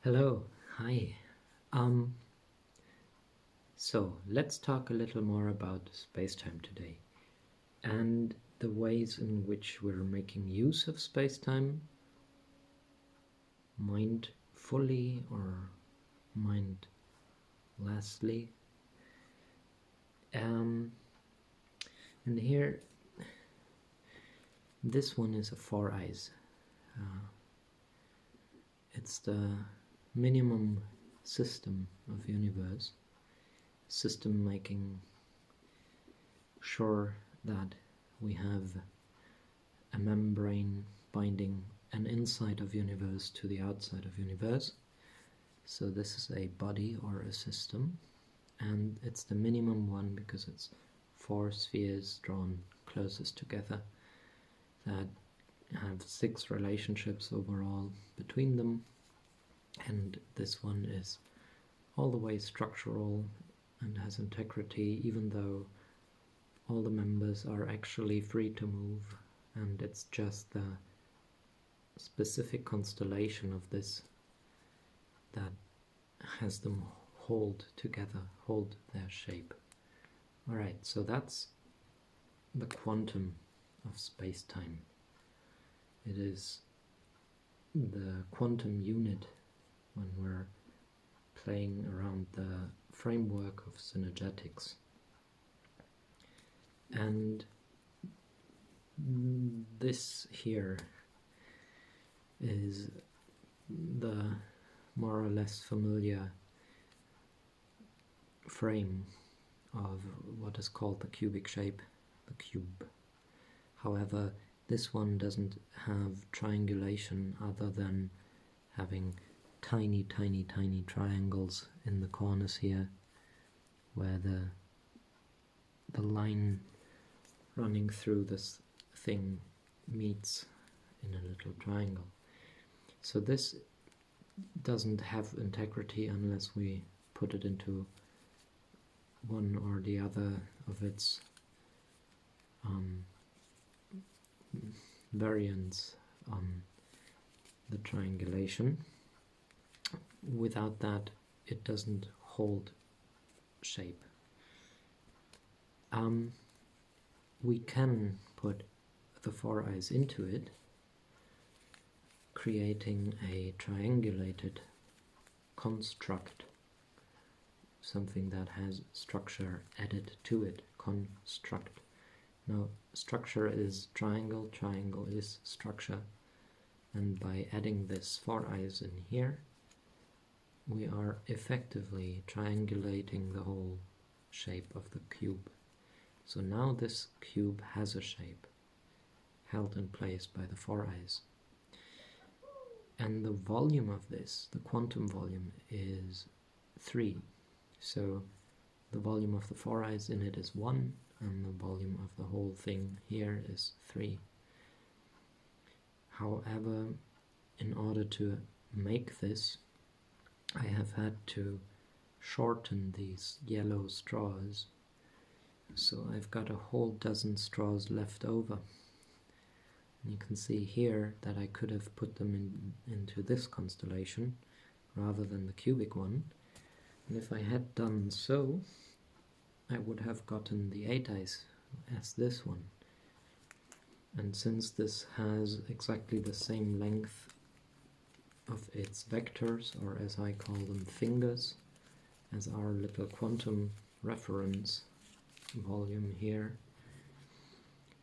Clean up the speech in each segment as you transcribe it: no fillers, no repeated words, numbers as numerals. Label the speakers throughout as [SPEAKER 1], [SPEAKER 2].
[SPEAKER 1] Hello, hi. Um, so let's talk a little more about spacetime today and the ways in which we're making use of spacetime, mindfully or mindlessly. And here, this one is a four eyes. It's the minimum system of universe, system making sure that we have a membrane binding an inside of universe to the outside of universe. So this is a body or a system, and it's the minimum one because it's four spheres drawn closest together that have 6 relationships overall between them, and this one is all the way structural and has integrity, even though all the members are actually free to move, and it's just the specific constellation of this that has them hold together, hold their shape. Alright, so that's the quantum of space-time. It is the quantum unit when we're playing around the framework of synergetics. And this here is the more or less familiar frame of what is called the cubic shape, the cube. However, this one doesn't have triangulation other than having tiny triangles in the corners here, where the line running through this thing meets in a little triangle. So this doesn't have integrity unless we put it into one or the other of its variants on the triangulation. Without that, it doesn't hold shape. We can put the four eyes into it, creating a triangulated construct, something that has structure added to it, construct. Now, structure is triangle, triangle is structure, and by adding this four eyes in here, we are effectively triangulating the whole shape of the cube. So now this cube has a shape, held in place by the four eyes. And the volume of this, the quantum volume, is 3. So the volume of the four eyes in it is 1, and the volume of the whole thing here is 3. However, in order to make this, I have had to shorten these yellow straws. So I've got a whole dozen straws left over. And you can see here that I could have put them into this constellation rather than the cubic one. And if I had done so, I would have gotten the 8 eyes as this one. And since this has exactly the same length of its vectors, or as I call them, fingers, as our little quantum reference volume here,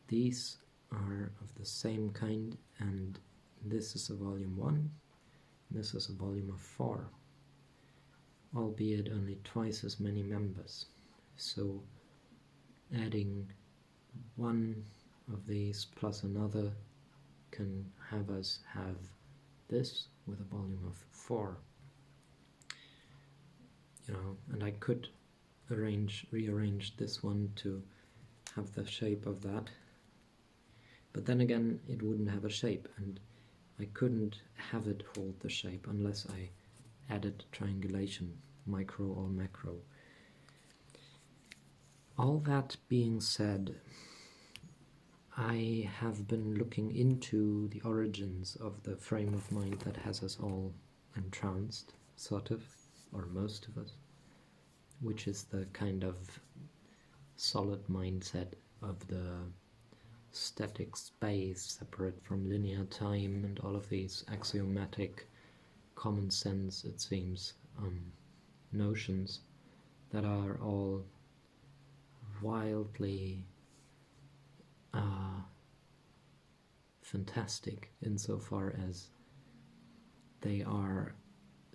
[SPEAKER 1] these are of the same kind, and this is a volume 1, this is a volume of 4, albeit only twice as many members. So adding one of these plus another can have us have this with a volume of 4. And I could rearrange this one to have the shape of that, but then again it wouldn't have a shape, and I couldn't have it hold the shape unless I added triangulation, micro or macro. All that being said, I have been looking into the origins of the frame of mind that has us all entranced, sort of, or most of us, which is the kind of solid mindset of the static space separate from linear time and all of these axiomatic common sense, it seems, notions that are all wildly fantastic insofar as they are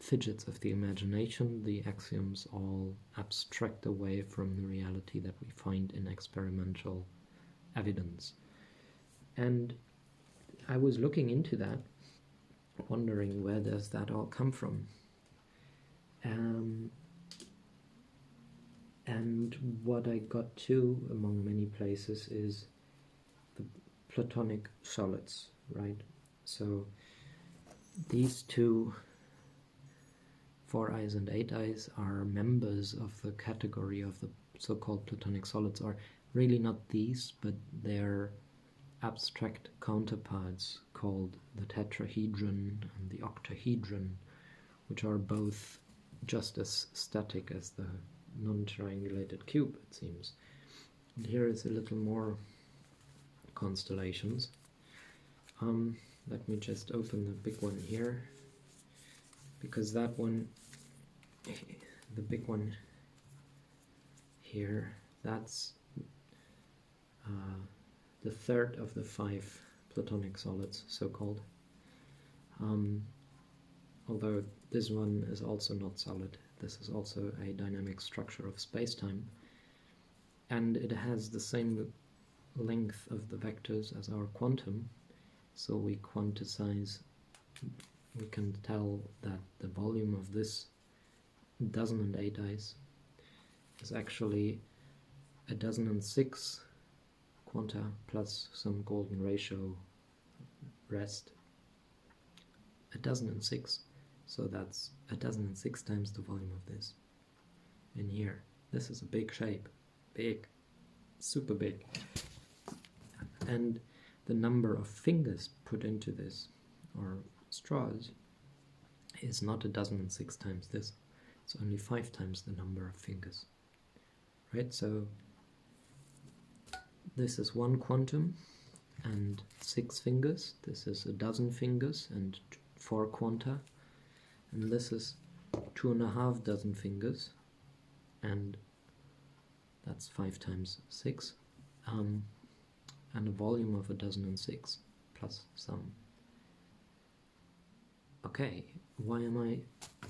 [SPEAKER 1] fidgets of the imagination. The axioms all abstract away from the reality that we find in experimental evidence. And I was looking into that, wondering where does that all come from. And what I got to, among many places, is the platonic solids, right? So these two 4 eyes and 8 eyes are members of the category of the so-called platonic solids, are really not these, but they're abstract counterparts called the tetrahedron and the octahedron, which are both just as static as the non-triangulated cube, it seems. And here is a little more constellations. Let me just open the big one here, because that one, the big one here, that's the third of the 5 platonic solids, so-called. Although this one is also not solid. This is also a dynamic structure of space-time, and it has the same length of the vectors as our quantum, so we quantize, we can tell that the volume of this 1,008 eyes is actually 1,006 quanta plus some golden ratio rest. 1,006, so that's 1,006 times the volume of this. In here, this is a big shape, big, super big. And the number of fingers put into this, or straws, is not 1,006 times this. It's only 5 times the number of fingers. Right, so this is 1 quantum and 6 fingers. This is 12 fingers and 4 quanta. And this is 2.5 dozen fingers, and that's 5 times 6. And a volume of 1,006 plus some. Okay, why am I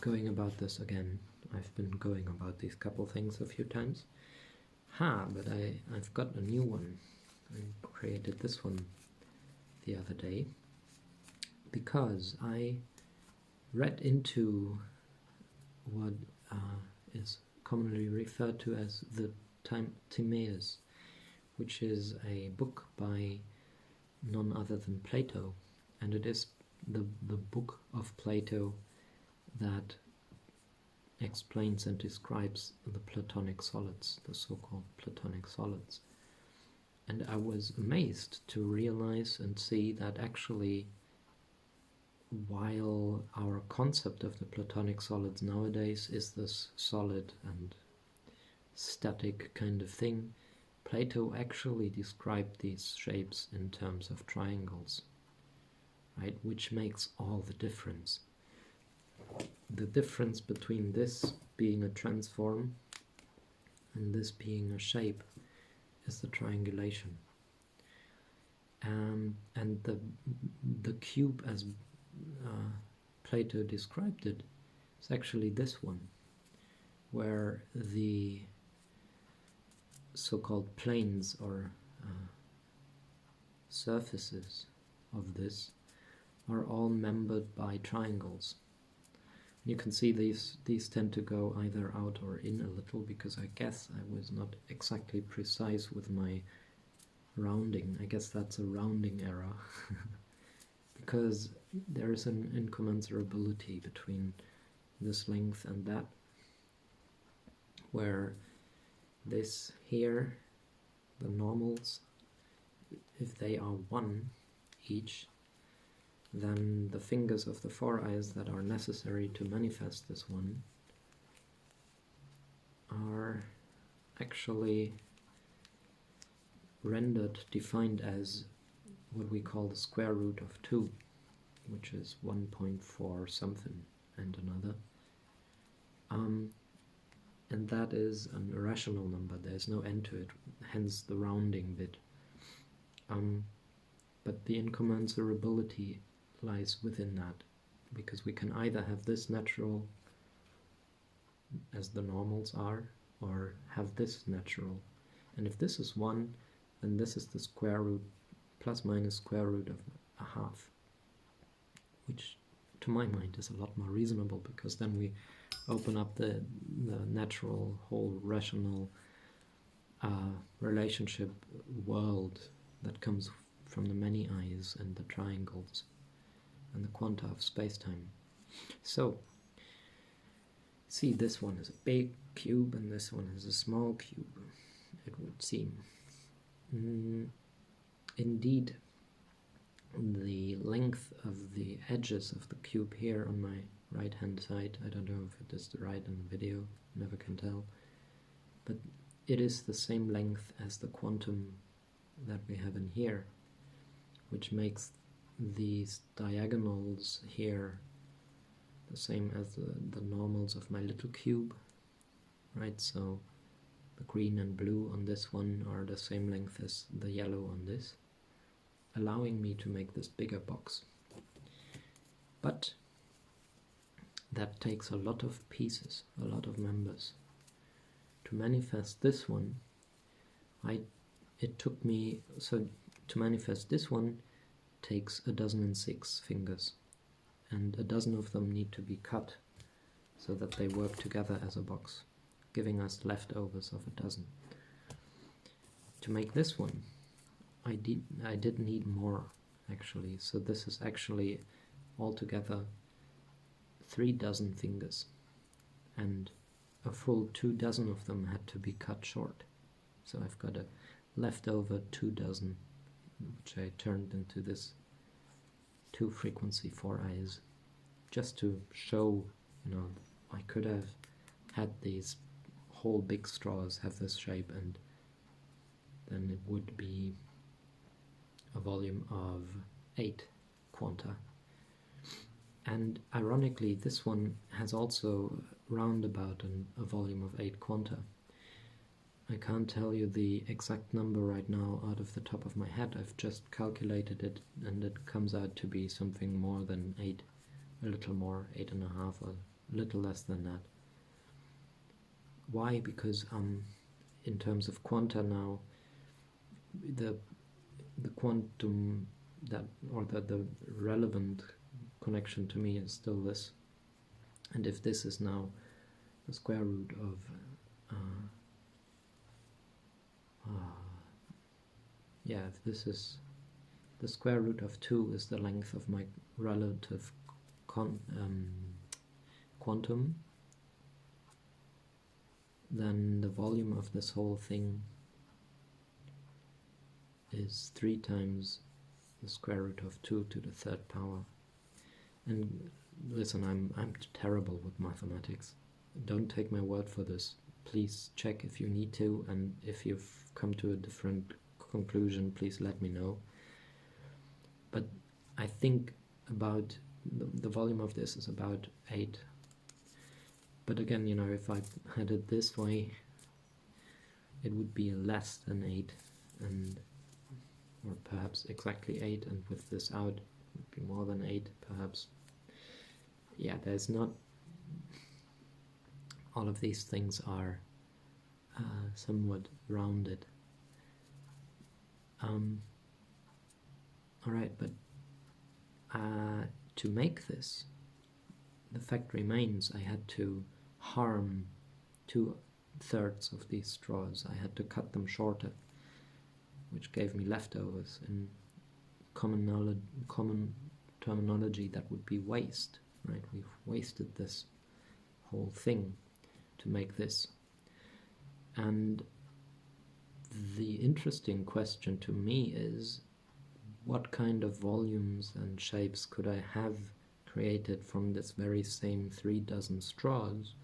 [SPEAKER 1] going about this again? I've been going about these couple things a few times. But I've got a new one. I created this one the other day because I read into what is commonly referred to as the Timaeus, which is a book by none other than Plato, and it is the book of Plato that explains and describes the platonic solids, the so-called platonic solids. And I was amazed to realize and see that actually, while our concept of the platonic solids nowadays is this solid and static kind of thing, Plato actually described these shapes in terms of triangles, right? Which makes all the difference. The difference between this being a transform and this being a shape is the triangulation. And the cube, as Plato described it, is actually this one, where the so-called planes or surfaces of this are all membered by triangles. You can see these tend to go either out or in a little, because I guess I was not exactly precise with my rounding. I guess that's a rounding error because there is an incommensurability between this length and that, where this here, the normals, if they are 1 each, then the fingers of the four eyes that are necessary to manifest this one are actually defined as what we call the square root of 2, which is 1.4 something and another. And that is an irrational number. There's no end to it, hence the rounding bit. But the incommensurability lies within that, because we can either have this natural as the normals are, or have this natural. And if this is 1, then this is the square root plus minus square root of a half, which to my mind is a lot more reasonable, because then we open up the natural whole rational relationship world that comes from the many eyes and the triangles and the quanta of space-time. So, see, this one is a big cube and this one is a small cube, it would seem. Indeed, the length of the edges of the cube here on my right hand side, I don't know if it is right in the video, never can tell, but it is the same length as the quantum that we have in here, which makes these diagonals here the same as the normals of my little cube, right? So the green and blue on this one are the same length as the yellow on this, allowing me to make this bigger box. But that takes a lot of pieces, a lot of members. To manifest this one, to manifest this one takes 1,006 fingers, and 12 of them need to be cut so that they work together as a box, giving us leftovers of 12. To make this one, I did need more actually, so this is actually altogether 36 fingers, and a full 24 of them had to be cut short. So I've got a leftover 24, which I turned into this 2 frequency 4 eyes, just to show, I could have had these whole big straws have this shape, and then it would be a volume of 8 quanta. And ironically, this one has also roundabout a volume of 8 quanta. I can't tell you the exact number right now out of the top of my head. I've just calculated it, and it comes out to be something more than 8, a little more, 8.5, or a little less than that. Why? Because in terms of quanta now, the quantum that, or the relevant connection to me is still this, and if this is now the square root of if this is the square root of 2 is the length of my relative quantum, then the volume of this whole thing is 3 times the square root of 2 to the 3rd power. And listen, I'm terrible with mathematics. Don't take my word for this. Please check if you need to, and if you've come to a different conclusion, please let me know. But I think about the volume of this is about 8. But again, if I had it this way, it would be less than 8, or perhaps exactly 8, and with this out, it would be more than 8, perhaps. Yeah, there's not... all of these things are somewhat rounded. Alright, but to make this, the fact remains I had to harm 2/3 of these straws. I had to cut them shorter, which gave me leftovers. In common terminology, that would be waste, right? We've wasted this whole thing to make this. And the interesting question to me is, what kind of volumes and shapes could I have created from this very same 3 dozen straws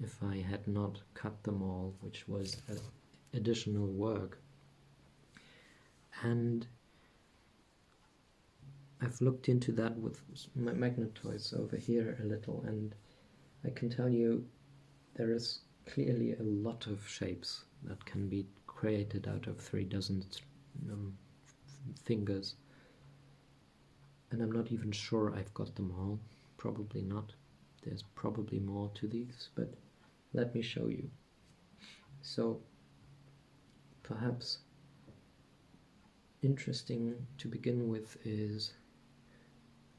[SPEAKER 1] if I had not cut them all, which was additional work. And I've looked into that with my magnetoids over here a little, and I can tell you there is clearly a lot of shapes that can be created out of 3 dozen fingers. And I'm not even sure I've got them all. Probably not. There's probably more to these, but let me show you. So perhaps interesting to begin with is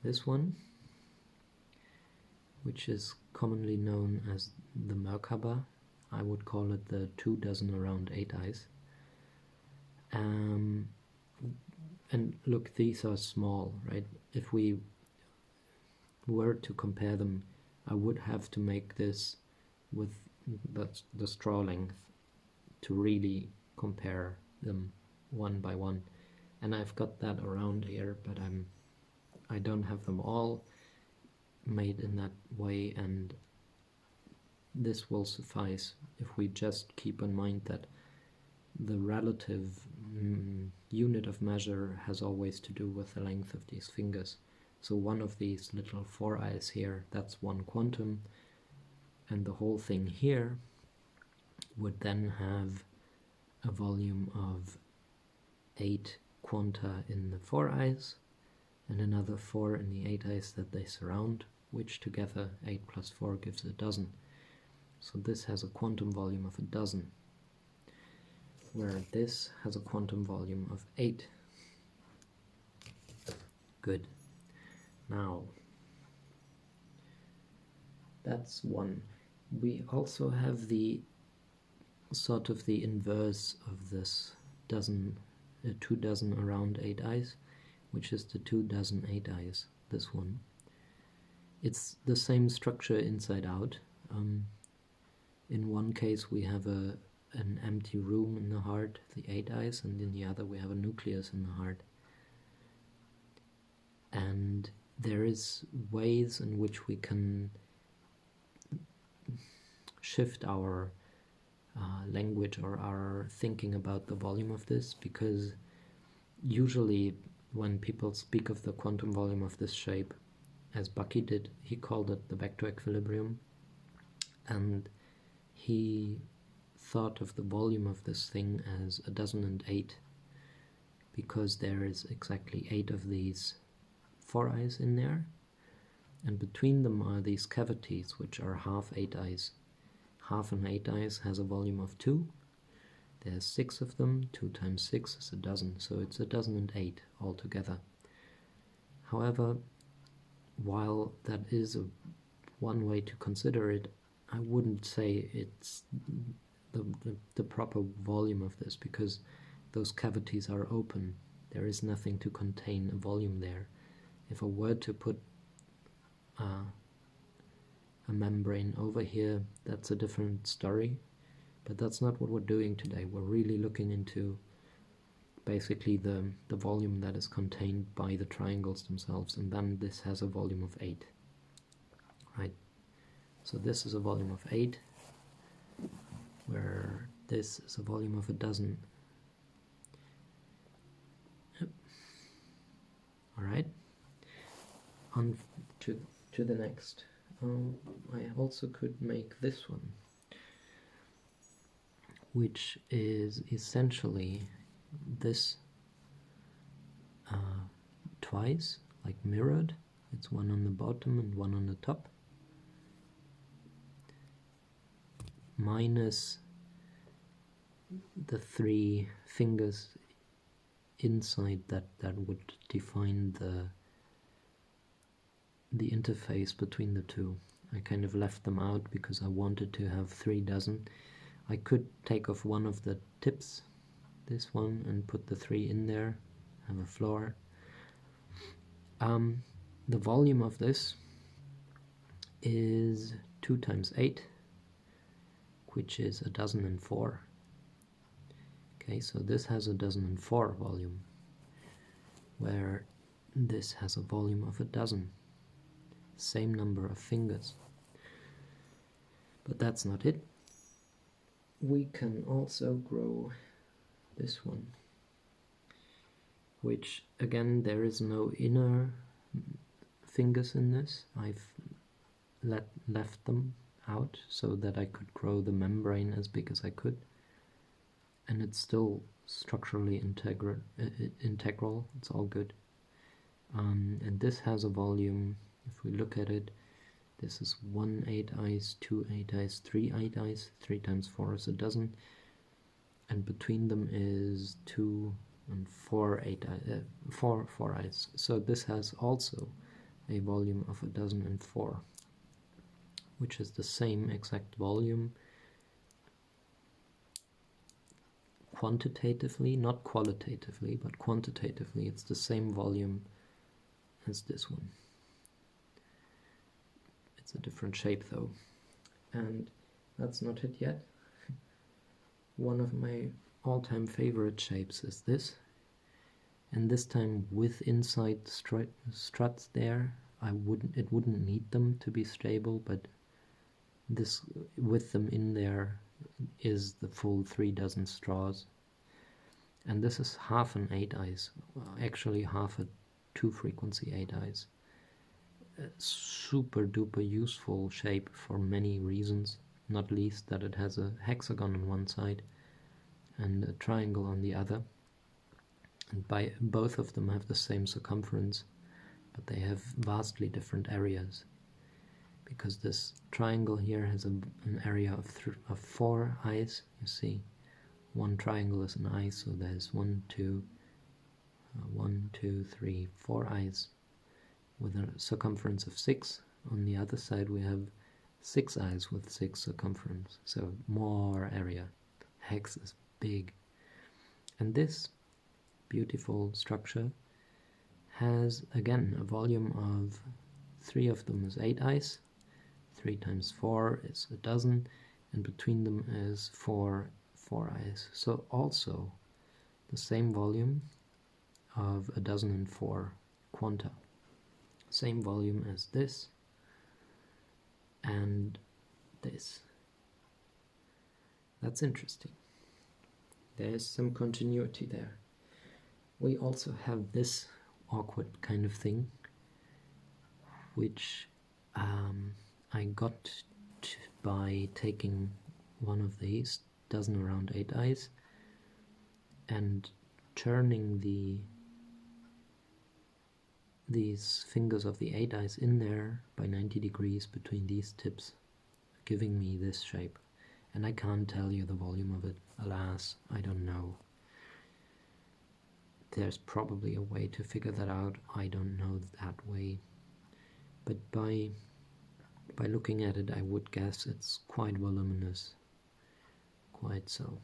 [SPEAKER 1] this one, which is commonly known as the Merkaba. I would call it the 2 dozen around 8 eyes. And look, these are small, right? If we were to compare them, I would have to make this with the straw length to really compare them one by one. And I've got that around here, but I don't have them all made in that way, and this will suffice if we just keep in mind that the relative unit of measure has always to do with the length of these fingers. So one of these little 4 eyes here, that's 1 quantum, and the whole thing here would then have a volume of 8 quanta in the 4 eyes and another 4 in the 8 eyes that they surround, which together 8 plus 4 gives a dozen. So this has a quantum volume of a dozen, where this has a quantum volume of 8. Good. Now, that's one. We also have the sort of the inverse of this dozen, 2 dozen around 8 eyes, which is the 2 dozen 8 eyes, this one. It's the same structure inside out. In one case we have an empty room in the heart, the 8 eyes, and in the other we have a nucleus in the heart. And there is ways in which we can shift our language or our thinking about the volume of this, because usually when people speak of the quantum volume of this shape, as Bucky did, he called it the vector equilibrium, and he thought of the volume of this thing as 1,008, because there is exactly 8 of these 4 eyes in there, and between them are these cavities which are half 8 eyes. Half an 8 eyes has a volume of 2. There's 6 of them. 2 times 6 is a dozen, so it's 1,008 altogether. However, while that is one way to consider it, I wouldn't say it's the proper volume of this, because those cavities are open. There is nothing to contain a volume there. If I were to put a membrane over here, that's a different story, but that's not what we're doing today. We're really looking into basically the volume that is contained by the triangles themselves, and then this has a volume of 8, right? So this is a volume of 8, where this is a volume of a dozen. Yep. All right, on to the next. I also could make this one, which is essentially this twice, like mirrored. It's one on the bottom and one on the top, minus the 3 fingers inside that would define the interface between the two. I kind of left them out because I wanted to have 3 dozen. I could take off one of the tips, this one, and put the 3 in there, have a floor. The volume of this is 2 times 8, which is 1,004. Okay, so this has 1,004 volume, where this has a volume of 12, same number of fingers. But that's not it. We can also grow this one, which again, there is no inner fingers in this. I've left them out so that I could grow the membrane as big as I could, and it's still structurally integral. It's all good. And this has a volume, if we look at it, this is 1 8-eyes, 2 8-eyes, 3 8-eyes, 3 times 4 is 12, and between them is 2 and 4 4 eyes. So this has also a volume of 12, which is the same exact volume quantitatively, not qualitatively, but quantitatively. It's the same volume as this one. It's a different shape though. And that's not it yet. One of my all-time favorite shapes is this, and this time with inside struts there. It wouldn't need them to be stable, but this with them in there is the full 3 straws. And this is half an 8-eyes, actually half a 2-frequency 8-eyes. Super duper useful shape for many reasons, not least that it has a hexagon on one side and a triangle on the other, and both of them have the same circumference, but they have vastly different areas, because this triangle here has an area of 4 eyes. You see, one triangle is an eye, so there's 1, 2, 3, 4 eyes with a circumference of 6. On the other side we have 6 eyes with 6 circumference, so more area. Hex is big. And this beautiful structure has again a volume of 3 of them is 8 eyes, 3 times 4 is 12, and between them is 4 eyes. So also the same volume of 12 quanta. Same volume as this and this. That's interesting. There's some continuity there. We also have this awkward kind of thing, which I got by taking one of these dozen around 8 eyes and turning these fingers of the 8 eyes in there by 90 degrees between these tips, giving me this shape. And I can't tell you the volume of it, alas, I don't know. There's probably a way to figure that out, I don't know that way. But by looking at it, I would guess it's quite voluminous. Quite so.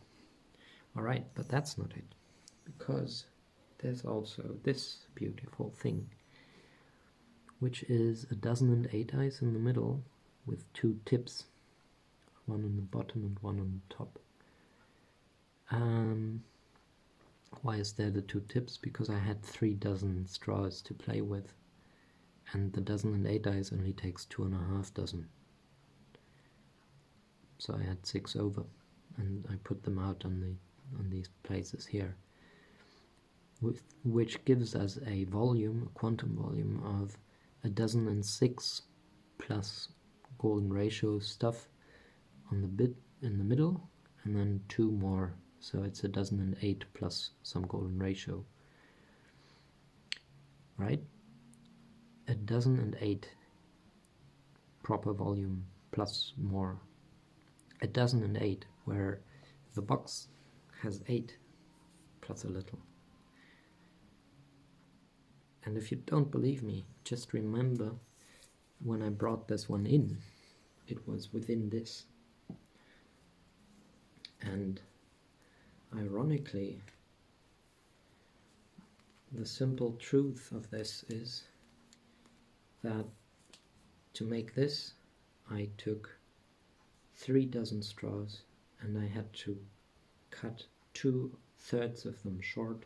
[SPEAKER 1] Alright, but that's not it. Because there's also this beautiful thing, which is 12 8-eyes in the middle with 2 tips, one on the bottom and one on the top. Why is there the 2 tips? Because I had 3 dozen straws to play with, and the 12 8-eyes only takes 2.5 dozen. So I had 6 over, and I put them out on these places here, which gives us a volume, a quantum volume of 12 plus golden ratio stuff on the bit in the middle, and then 2 more, so it's 12 plus some golden ratio, right? 12 proper volume plus more. 12 where the box has 8 plus a little. And if you don't believe me, just remember when I brought this one in, it was within this. And ironically, the simple truth of this is that to make this, I took 3 dozen straws and I had to cut 2/3 of them short,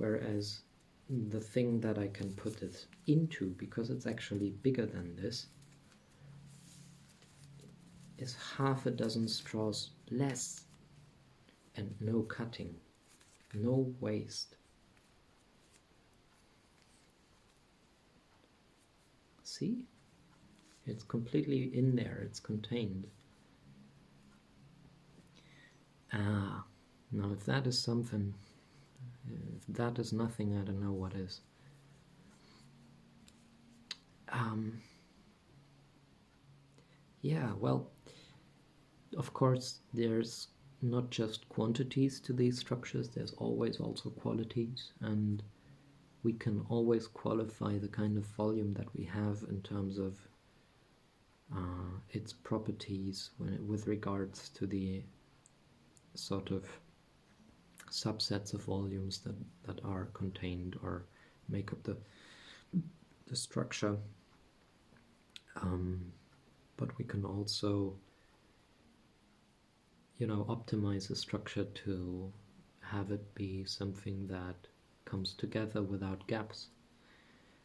[SPEAKER 1] whereas the thing that I can put it into, because it's actually bigger than this, is half a dozen straws less, and no cutting, no waste. See? It's completely in there, it's contained. Now if that is something, if that is nothing, I don't know what is. Yeah, well, of course, there's not just quantities to these structures, there's always also qualities, and we can always qualify the kind of volume that we have in terms of its properties with regards to the sort of subsets of volumes that are contained or make up the structure. But we can also, optimize a structure to have it be something that comes together without gaps.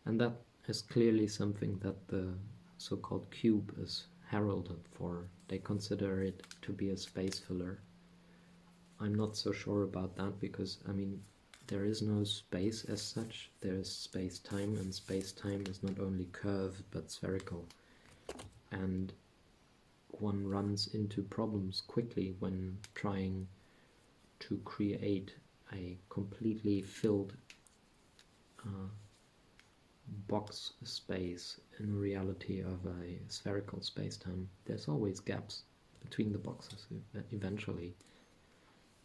[SPEAKER 1] And that is clearly something that the so-called cube is heralded for. They consider it to be a space filler. I'm not so sure about that because, there is no space as such. There is space-time, and space-time is not only curved but spherical. And one runs into problems quickly when trying to create a completely filled box space in reality of a spherical space-time. There's always gaps between the boxes eventually.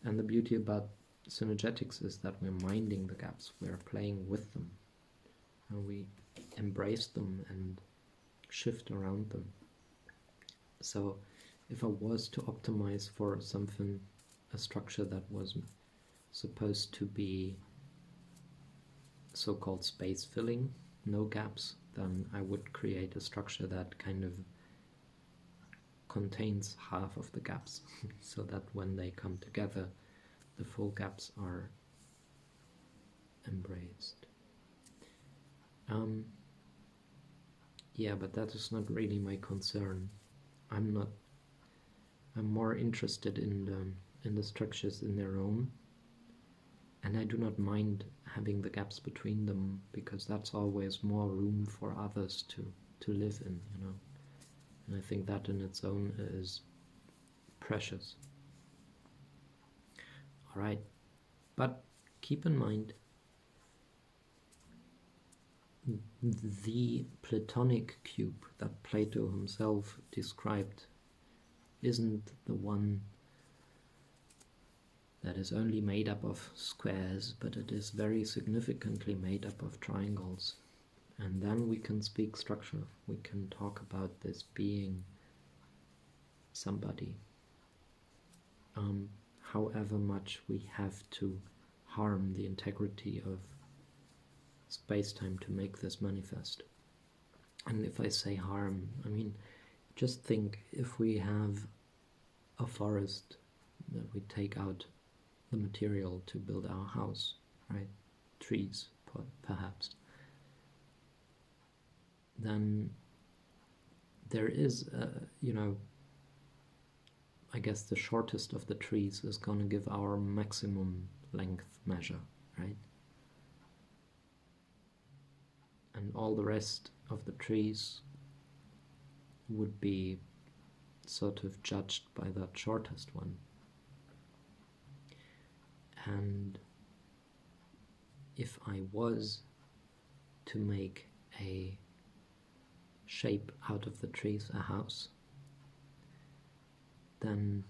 [SPEAKER 1] And the beauty about synergetics is that we're minding the gaps, we're playing with them, and we embrace them and shift around them. So if I was to optimize for something, a structure that was supposed to be so-called space filling, no gaps, then I would create a structure that kind of contains half of the gaps so that when they come together the full gaps are embraced. Yeah, but that is not really my concern. I'm more interested in the structures in their own, and I do not mind having the gaps between them because that's always more room for others to live in, and I think that in its own is precious. Alright, but keep in mind the platonic cube that Plato himself described isn't the one that is only made up of squares, but it is very significantly made up of triangles. And then we can speak structure. We can talk about this being somebody. However much we have to harm the integrity of space-time to make this manifest. And if I say harm, just think if we have a forest that we take out the material to build our house, right? Trees, perhaps. Then there is, I guess the shortest of the trees is going to give our maximum length measure, right? And all the rest of the trees would be sort of judged by that shortest one. And if I was to make a shape out of the trees, a house, then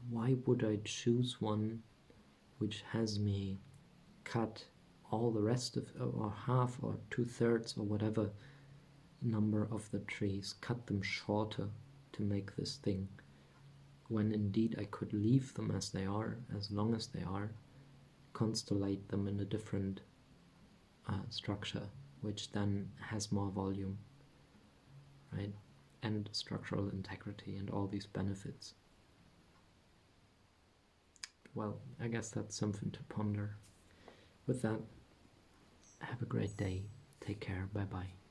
[SPEAKER 1] why would I choose one which has me cut all the rest of, or half or 2/3 or whatever number of the trees, cut them shorter to make this thing, when indeed I could leave them as they are, as long as they are, constellate them in a different structure, which then has more volume, right? And structural integrity and all these benefits. well, I guess that's something to ponder. With that, have a great day. Take care. Bye bye.